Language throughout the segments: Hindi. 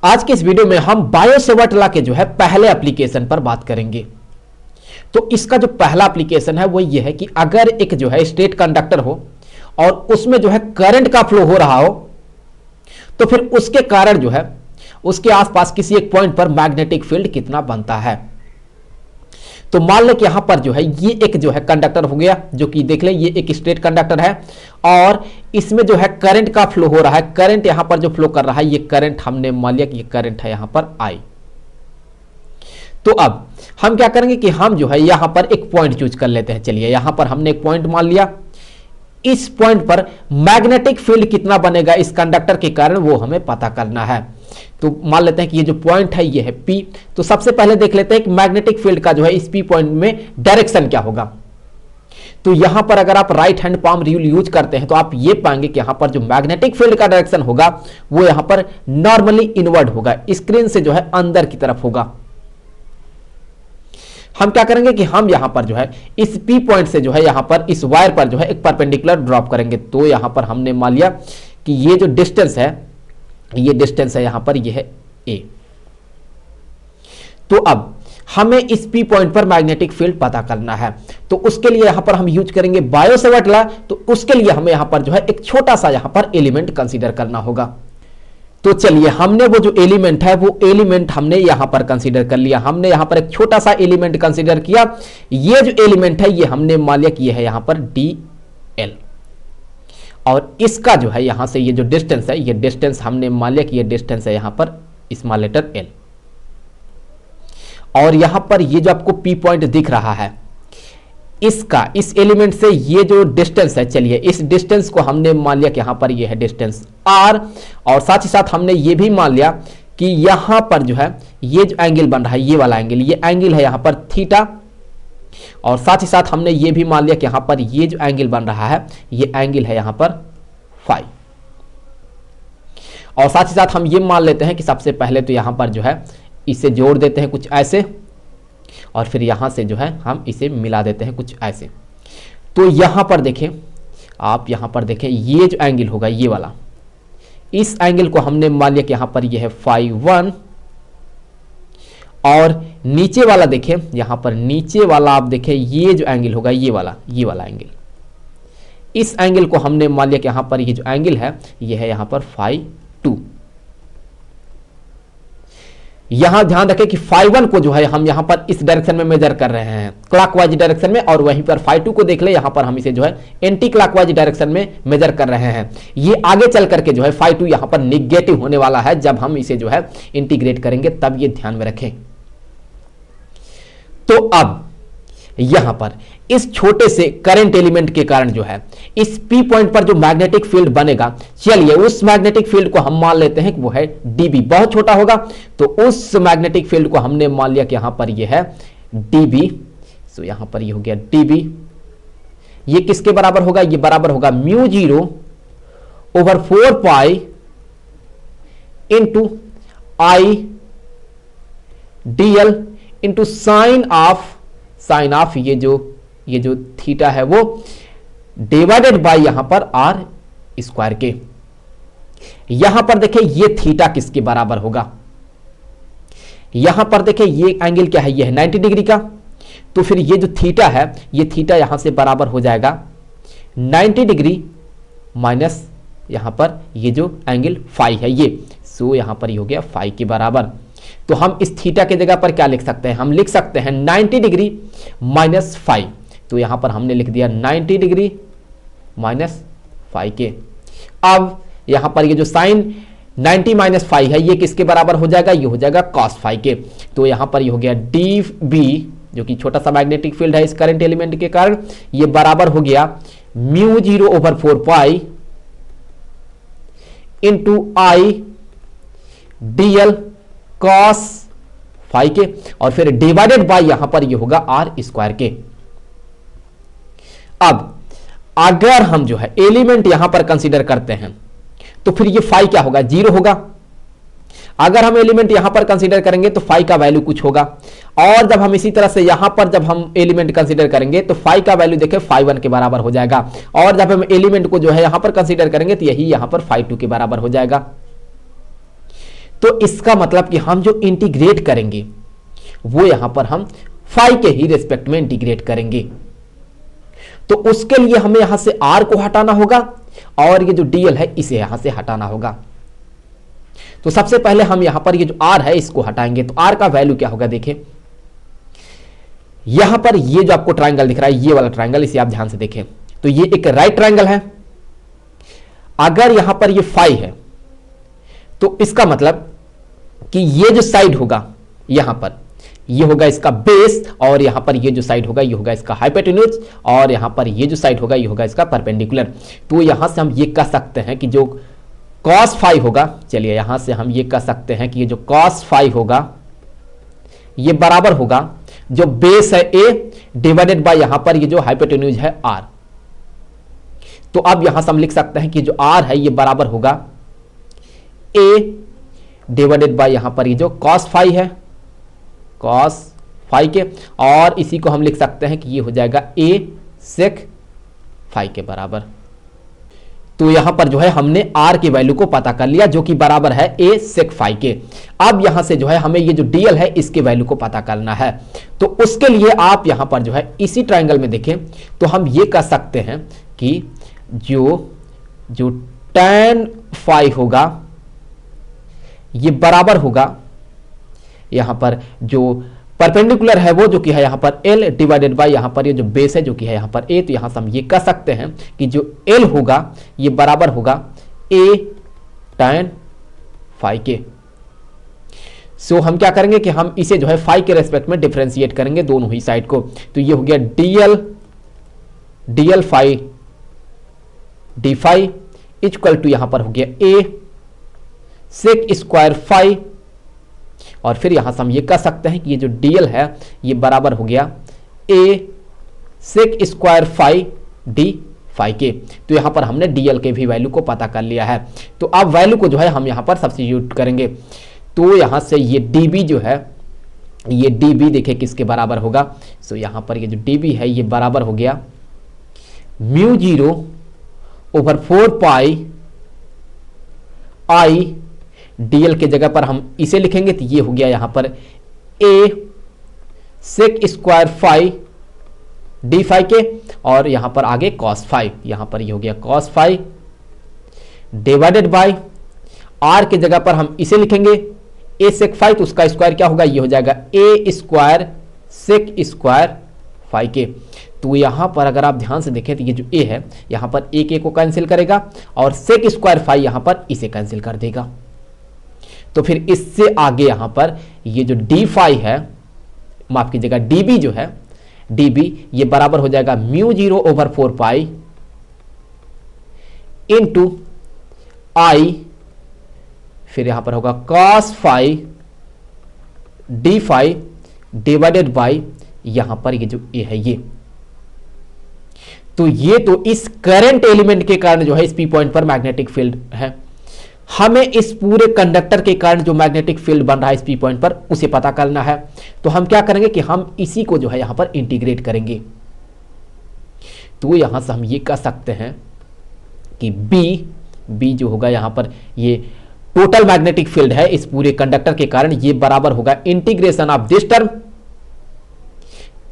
आज के इस वीडियो में हम बायो-सेवर्ट लॉ के जो है पहले एप्लीकेशन पर बात करेंगे। तो इसका जो पहला एप्लीकेशन है वो ये है कि अगर एक जो है स्टेट कंडक्टर हो और उसमें जो है करंट का फ्लो हो रहा हो, तो फिर उसके कारण जो है उसके आसपास किसी एक पॉइंट पर मैग्नेटिक फील्ड कितना बनता है। तो मान लें कि यहां पर जो है ये एक जो है कंडक्टर हो गया, जो कि देख लें ये एक स्ट्रेट कंडक्टर है और इसमें जो है करंट का फ्लो हो रहा है। करंट यहां पर जो फ्लो कर रहा है ये करंट हमने मान लिया कि ये करंट है यहां पर आई। तो अब हम क्या करेंगे कि हम जो है यहां पर एक पॉइंट चूज कर लेते हैं। चलिए यहां पर हमने एक पॉइंट मान लिया, इस पॉइंट पर मैग्नेटिक फील्ड कितना बनेगा इस कंडक्टर के कारण वो हमें पता करना है। तो मान लेते हैं कि ये जो पॉइंट है ये है P। तो सबसे पहले देख लेते हैं कि मैग्नेटिक फील्ड का जो है इस P पॉइंट में डायरेक्शन क्या होगा। तो यहां पर अगर आप right hand palm rule use करते हैं तो आप ये पाएंगे कि यहां पर जो मैग्नेटिक फील्ड का डायरेक्शन होगा वो यहां पर नॉर्मली इनवर्ड होगा, स्क्रीन से जो है अंदर की तरफ होगा। हम क्या करेंगे कि हम यहां पर जो है इस P पॉइंट से जो है यहां पर इस वायर पर जो है एक परपेंडिकुलर ड्रॉप करेंगे। तो यहां पर हमने मान लिया कि ये जो डिस्टेंस है ये डिस्टेंस है यहां पर ये है A। तो अब हमें इस P पॉइंट पर मैग्नेटिक फील्ड पता करना है, तो उसके लिए यहां पर हम यूज करेंगे बायो-सेवर्ट लॉ। तो उसके लिए हमें यहां पर जो है एक छोटा सा यहां पर एलिमेंट कंसीडर करना होगा। तो चलिए हमने वो जो एलिमेंट है वो एलिमेंट हमने यहां पर कंसीडर कर लिया। हमने यहां पर एक छोटा सा एलिमेंट कंसीडर किया। ये जो एलिमेंट है ये हमने मान लिया कि ये है यहां पर DL और इसका जो है यहां से ये जो डिस्टेंस है ये डिस्टेंस हमने मान लिया कि ये डिस्टेंस है यहां पर स्मॉल लेटर l। और यहां पर ये जो आपको P पॉइंट दिख रहा है इसका इस एलिमेंट से ये जो डिस्टेंस है, चलिए इस डिस्टेंस को हमने मान लिया कि यहां पर ये है डिस्टेंस r। और साथ ही साथ हमने ये भी मान लिया कि यहां पर जो है ये जो एंगल बन रहा है ये वाला एंगल, ये एंगल है यहां पर थीटा। और साथ ही साथ हमने ये भी मान लिया कि यहां पर ये जो एंगल बन रहा है ये एंगल है यहां पर फाई। और साथ ही साथ हम ये मान लेते हैं कि सबसे पहले तो यहां पर जो है इसे जोड़ देते हैं कुछ ऐसे और फिर यहां से जो है हम इसे मिला देते हैं कुछ ऐसे। तो यहां पर देखें, आप यहां पर देखें ये जो एंगल होगा ये वाला, इस एंगल को हमने मान लिया कि यहां पर ये है फाई 1 और नीचे वाला देखें, यहां पर नीचे वाला आप देखें ये जो एंगल होगा ये वाला एंगल, इस एंगल को हमने मान लिया कि यहां पर ये जो एंगल है ये है यहां पर फाई 2। यहां ध्यान रखें कि फाई 1 को जो है हम यहां पर इस डायरेक्शन में मेजर कर रहे हैं, क्लॉकवाइज डायरेक्शन में, और वहीं पर फाई 2 को देख ले यहां पर हम इसे जो है एंटी क्लॉकवाइज डायरेक्शन में मेजर कर रहे हैं। ये आगे चल करके जो है फाई 2 यहां पर निगेटिव होने वाला है जब हम इसे जो है इंटीग्रेट करेंगे, तब ये ध्यान में रखें। तो अब यहां पर इस छोटे से करंट एलिमेंट के कारण जो है इस P पॉइंट पर जो मैग्नेटिक फील्ड बनेगा, चलिए उस मैग्नेटिक फील्ड को हम मान लेते हैं कि वो है dB, बहुत छोटा होगा। तो उस मैग्नेटिक फील्ड को हमने मान लिया कि यहां पर ये है dB। सो यहां पर ये हो गया dB। ये किसके बराबर होगा? ये बराबर होगा μ0/4 pi into I dl into sine of ये जो थीटा है वो डिवाइडेड बाय यहां पर r स्क्वायर के। यहां पर देखें ये थीटा किसके बराबर होगा? यहां पर देखें ये एंगल क्या है, ये है 90 डिग्री का। तो फिर ये जो थीटा है ये थीटा यहां से बराबर हो जाएगा 90 डिग्री माइनस यहां पर ये जो एंगल फाई है ये। सो यहां पर ये हो गया फाई के बराबर। तो हम इस थीटा के जगह पर क्या लिख सकते हैं? हम लिख सकते हैं 90 डिग्री माइनस फाई। तो यहां पर हमने लिख दिया 90 डिग्री माइनस फाई के। अब यहां पर ये जो साइन 90 माइनस फाई है ये किसके बराबर हो जाएगा? ये हो जाएगा कॉस फाई के। तो यहां पर ये हो गया dB, जो कि छोटा सा मैग्नेटिक फील्ड है इस करंट एलिमेंट के कारण, ये बराबर हो गया μ0/4 pi into I dl cos phi के, और फिर डिवाइडेड बाय यहां पर ये होगा r स्क्वायर के। अब अगर हम जो है एलिमेंट यहां पर कंसीडर करते हैं तो फिर ये फाई क्या होगा? 0 होगा। अगर हम एलिमेंट यहां पर कंसीडर करेंगे तो फाई का वैल्यू कुछ होगा। और जब हम इसी तरह से यहां पर जब हम एलिमेंट कंसीडर करेंगे तो फाई का वैल्यू देखें फाई 1 के बराबर हो जाएगा। और जब हम एलिमेंट को जो है यहां पर कंसीडर करेंगे तो यही यहां पर फाई 2 के बराबर हो जाएगा। तो इसका मतलब कि हम जो इंटीग्रेट करेंगे वो यहां पर हम फाई के ही रेस्पेक्ट में इंटीग्रेट करेंगे। तो उसके लिए हमें यहां से r को हटाना होगा और ये जो dl है इसे यहां से हटाना होगा। तो सबसे पहले हम यहां पर ये जो r है इसको हटाएंगे। तो r का वैल्यू क्या होगा, देखें यहां पर ये जो आपको ट्राइंगल दिख रहा है, ये वाला ट्राइंगल, इसे आप ध्यान से देखें तो ये एक राइट ट्राइंगल है। अगर यहां पर ये फाई है तो इसका मतलब कि ये जो साइड होगा यहां पर ये होगा इसका बेस, और यहां पर ये जो साइड होगा ये होगा इसका हाइपोटेन्यूज, और यहां पर ये जो साइड होगा ये होगा इसका परपेंडिकुलर। तो यहां से हम ये कह सकते हैं कि जो cos फाई होगा, चलिए यहां से हम ये कह सकते हैं कि ये जो cos फाई होगा ये बराबर होगा जो बेस है a डिवाइडेड बाय यहां पर ये जो हाइपोटेन्यूज है r। तो अब यहां से हम लिख सकते हैं कि जो r है ये बराबर होगा a डिवाइडेड बाय यहां पर ये जो cos फाई है, cos फाई के, और इसी को हम लिख सकते हैं कि ये हो जाएगा a sec फाई के बराबर। तो यहां पर जो है हमने r की वैल्यू को पता कर लिया जो कि बराबर है a sec फाई के। अब यहां से जो है हमें ये जो dl है इसके वैल्यू को पता करना है। तो उसके लिए आप यहां पर जो है इसी ट्राइंगल में देखें तो हम ये कह सकते हैं कि जो tan फाई होगा ये बराबर होगा यहां पर जो परपेंडिकुलर है वो जो कि है यहां पर l डिवाइडेड बाय यहां पर ये जो बेस है जो कि है यहां पर a। तो यहां से हम ये कह सकते हैं कि जो l होगा ये बराबर होगा a tan फाई के। सो हम क्या करेंगे कि हम इसे जो है फाई के रेस्पेक्ट में डिफरेंशिएट करेंगे दोनों ही साइड को। तो ये हो गया dl phi d phi equal to यहां पर हो गया a sec स्क्वायर फाई, और फिर यहां से हम ये कह सकते हैं कि ये जो dl है ये बराबर हो गया a sec square phi d phi के। तो यहां पर हमने dl के भी वैल्यू को पता कर लिया है। तो अब वैल्यू को जो है हम यहां पर सब्स्टिट्यूट करेंगे। तो यहां से ये db जो है ये db देखिए किसके बराबर होगा। सो यहां पर ये जो db है ये बराबर हो गया mu 0 over 4 pi i, dl के जगह पर हम इसे लिखेंगे तो ये हो गया यहां पर a sec square phi d phi के, और यहां पर आगे cos फाई, यहां पर ये हो गया cos phi divided by r के जगह पर हम इसे लिखेंगे a sec फाई, तो उसका स्क्वायर क्या होगा ये हो जाएगा a square sec square phi के। तो यहां पर अगर आप ध्यान से देखें तो ये जो a है यहां पर a के को कैंसिल करेगा और sec स्क्वायर फाई यहां पर इसे कैंसिल कर देगा। तो फिर इससे आगे यहां पर ये जो d फाई है, माफ कीजिएगा db जो है db ये बराबर हो जाएगा mu 0 over 4 pi into i, फिर यहां पर होगा cos phi d phi divided by यहां पर ये जो a है ये। तो ये तो इस करंट एलिमेंट के कारण जो है इस पी पॉइंट पर मैग्नेटिक फील्ड है। हमें इस पूरे कंडक्टर के कारण जो मैग्नेटिक फील्ड बन रहा है इस पी पॉइंट पर उसे पता करना है। तो हम क्या करेंगे कि हम इसी को जो है यहां पर इंटीग्रेट करेंगे। तो यहां से हम ये कह सकते हैं कि b जो होगा यहां पर ये टोटल मैग्नेटिक फील्ड है इस पूरे कंडक्टर के कारण, ये बराबर होगा integration of this term,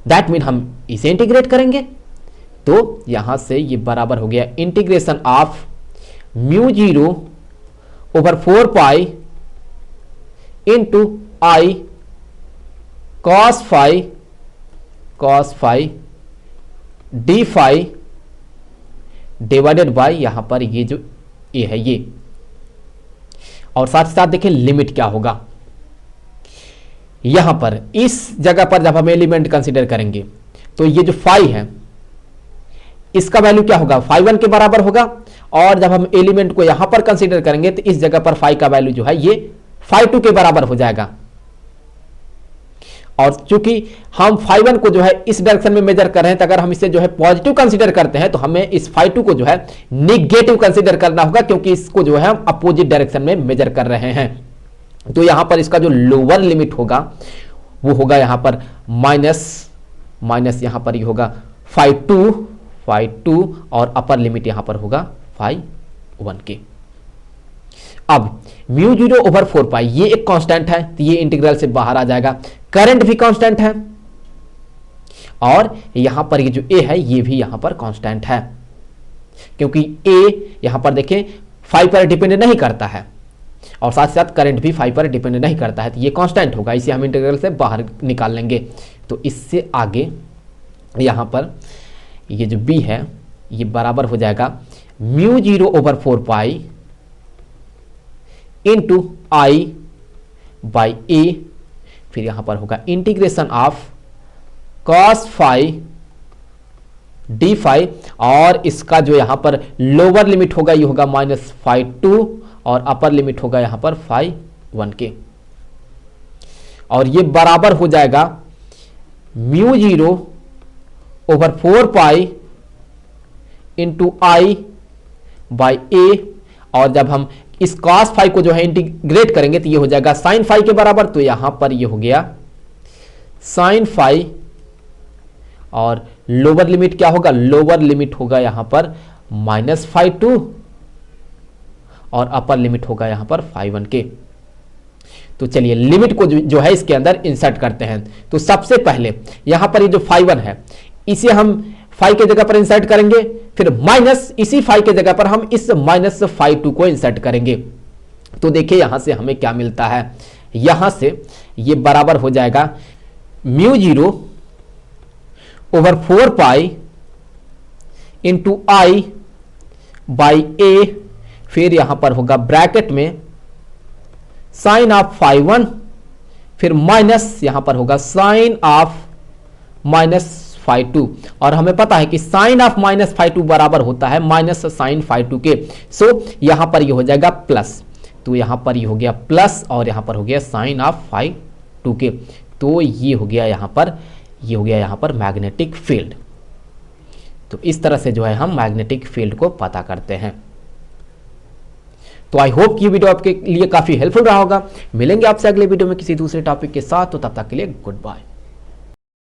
that mean हम इसे इंटीग्रेट करेंगे। तो यहां से ये बराबर हो गया integration of mu 0 over 4 pi into i cos phi d phi divided by यहां पर ये जो a है ये, और साथ ही साथ देखें लिमिट क्या होगा। यहां पर इस जगह पर जब हम एलिमेंट कंसीडर करेंगे तो ये जो फाई है इसका वैल्यू क्या होगा, फाई 1 के बराबर होगा, और जब हम एलिमेंट को यहां पर कंसीडर करेंगे तो इस जगह पर फाई का वैल्यू जो है ये फाई 2 के बराबर हो जाएगा। और चूंकि हम फाई 1 को जो है इस डायरेक्शन में मेजर कर रहे हैं, तो अगर हम इसे जो है पॉजिटिव कंसीडर करते हैं तो हमें इस फाई 2 को जो है निगेटिव कंसीडर करना होगा, क्योंकि इसको जो है हम अपोजिट डायरेक्शन में मेजर कर रहे हैं। तो यहां पर इसका जो लोअर लिमिट होगा वो होगा यहां पर माइनस यहां पर ये होगा फाई 2 और अपर लिमिट यहां पर होगा फाई 1 के। अब म्यू 0/4 पाई ये एक कांस्टेंट है, तो ये इंटीग्रल से बाहर आ जाएगा। करंट भी कांस्टेंट है और यहां पर ये जो ए है ये भी यहां पर कांस्टेंट है, क्योंकि ए यहां पर देखें 5 पर डिपेंड नहीं करता है और साथ साथ करंट भी 5 पर डिपेंड नहीं करता है, तो ये कांस्टेंट होगा, इसे हम इंटीग्रल से बाहर निकाल लेंगे। तो इससे आगे यहां पर ये जो b है ये बराबर हो जाएगा mu 0/4 into i by a, फिर यहां पर होगा integration of cos phi d phi, और इसका जो यहां पर लोअर लिमिट होगा ये होगा -φ2 और अपर लिमिट होगा यहां पर φ1 के, और ये बराबर हो जाएगा म्यू 0/4 इंटू आई बाई ए, और जब हम इस cos फाई को जो है इंटीग्रेट करेंगे तो ये हो जाएगा sin फाई के बराबर, तो यहां पर ये हो गया sin फाई, और लोअर लिमिट क्या होगा, लोअर लिमिट होगा यहां पर -φ2 और अपर लिमिट होगा यहां पर φ1 के। तो चलिए लिमिट को जो है इसके अंदर इंसर्ट करते हैं। तो सबसे पहले यहां पर ये जो φ1 है इसे हम फाई के जगह पर इंसर्ट करेंगे, फिर माइनस इसी फाई के जगह पर हम इस -φ2 को इंसर्ट करेंगे। तो देखिए यहां से हमें क्या मिलता है, यहां से ये बराबर हो जाएगा mu 0/4 into i by a, फिर यहां पर होगा ब्रैकेट में साइन ऑफ φ1, फिर माइनस यहां पर होगा साइन ऑफ -φ2, और हमें पता है कि साइन ऑफ -φ2 बराबर होता है माइनस साइन φ2 के। सो यहां पर ये हो जाएगा प्लस, तो यहां पर ये हो गया प्लस और यहां पर हो गया साइन ऑफ φ2 के। तो ये हो गया यहां पर, ये हो गया यहां पर मैग्नेटिक फील्ड। तो इस तरह से जो है हम मैग्नेटिक फील्ड को पता करते हैं। तो आई होप कि ये वीडियो आपके लिए काफी हेल्पफुल रहा होगा। मिलेंगे आपसे अगले वीडियो में किसी दूसरे टॉपिक के साथ, तो तब तक के लिए गुड बाय।